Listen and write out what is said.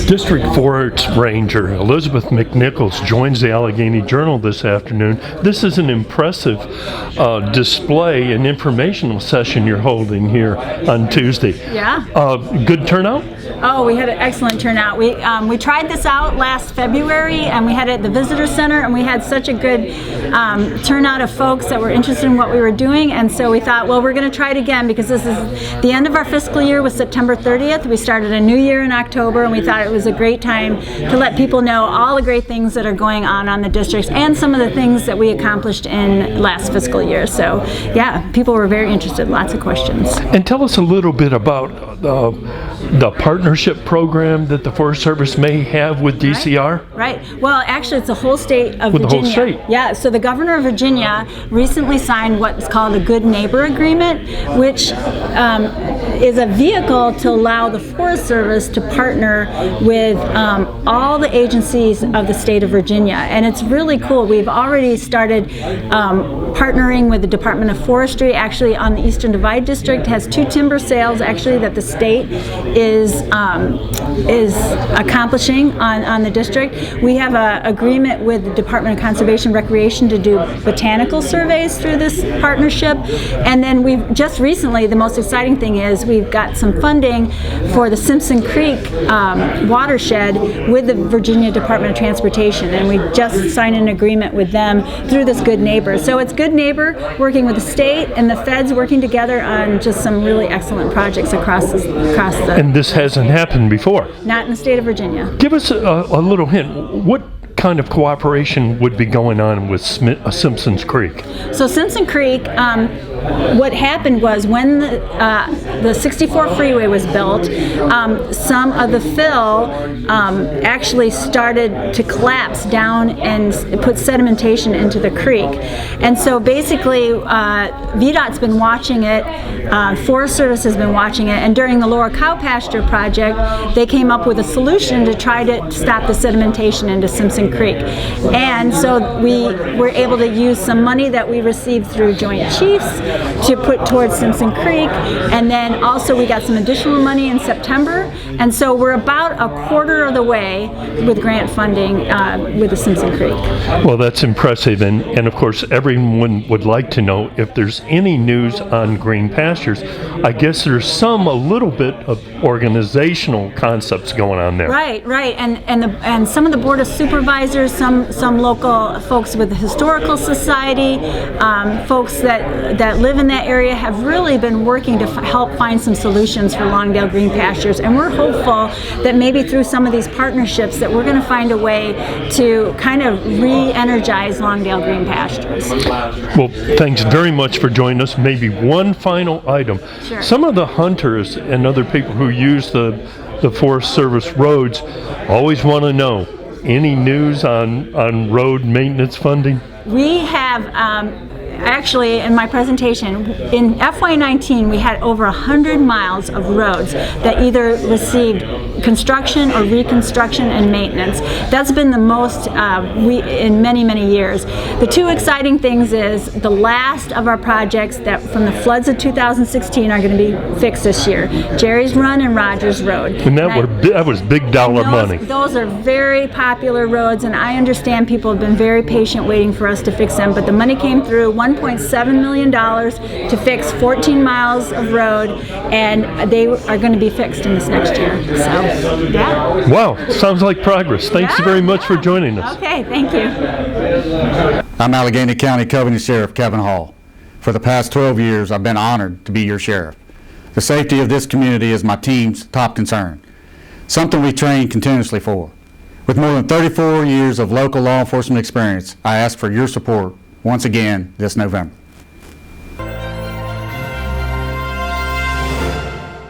District Forest Ranger Elizabeth McNichols joins the Allegheny Journal this afternoon. This is an impressive display and informational session you're holding here on Tuesday. Yeah. Good turnout? Oh, we had an excellent turnout. We tried this out last February, and we had it at the Visitor Center, and we had such a good turnout of folks that were interested in what we were doing, and so we thought, well, we're going to try it again because this is the end of our fiscal year was September 30th. We started a new year in October, and we thought it was a great time to let people know all the great things that are going on the districts and some of the things that we accomplished in last fiscal year. So, yeah, people were very interested, lots of questions. And tell us a little bit about the partnership program that the Forest Service may have with DCR? Right. Well, actually, it's the whole state of Virginia. The whole state? Yeah. So the governor of Virginia recently signed what's called a Good Neighbor Agreement, which is a vehicle to allow the Forest Service to partner with all the agencies of the state of Virginia. And it's really cool. We've already started partnering with the Department of Forestry. Actually, on the Eastern Divide District has 2 timber sales actually that the state is accomplishing on the district. We have an agreement with the Department of Conservation and Recreation to do botanical surveys through this partnership. And then we've just recently, the most exciting thing is we've got some funding for the Simpson Creek watershed with the Virginia Department of Transportation, and we just signed an agreement with them through this Good Neighbor. So it's Good Neighbor working with the state and the feds working together on just some really excellent projects across the. And this hasn't happened before? Not in the state of Virginia. Give us a little hint. What kind of cooperation would be going on with Simpson's Creek? So Simpson Creek, what happened was when the 64 freeway was built, some of the fill actually started to collapse down and put sedimentation into the creek. And so basically VDOT's been watching it, Forest Service has been watching it, and during the Lower Cow Pasture project they came up with a solution to try to stop the sedimentation into Simpson Creek. And so we were able to use some money that we received through Joint Chiefs to put towards Simpson Creek, and then also we got some additional money in September, and so we're about a quarter of the way with grant funding with the Simpson Creek. Well, that's impressive, and of course everyone would like to know if there's any news on Green Pastures. I guess there's a little bit of organizational concepts going on there. Right, and some of the Board of Supervisors, some local folks with the Historical Society, folks that live in that area have really been working to help find some solutions for Longdale Green Pastures, and we're hopeful that maybe through some of these partnerships that we're going to find a way to kind of re-energize Longdale Green Pastures. Well, thanks very much for joining us. Maybe one final item. Sure. Some of the hunters and other people who use the Forest Service roads always want to know, any news on road maintenance funding? We have actually, in my presentation, in FY19 we had over 100 miles of roads that either received construction or reconstruction and maintenance. That's been the most in many years. The two exciting things is the last of our projects that from the floods of 2016 are going to be fixed this year. Jerry's Run and Rogers Road. And that was big dollar money. Those are very popular roads, and I understand people have been very patient waiting for us to fix them, but the money came through, $1.7 million to fix 14 miles of road, and they are going to be fixed in this next year. So, yeah. Wow, sounds like progress. Thanks very much for joining us. Okay, thank you. I'm Allegheny County Covenant Sheriff Kevin Hall. For the past 12 years, I've been honored to be your sheriff. The safety of this community is my team's top concern, something we train continuously for. With more than 34 years of local law enforcement experience, I ask for your support once again this November.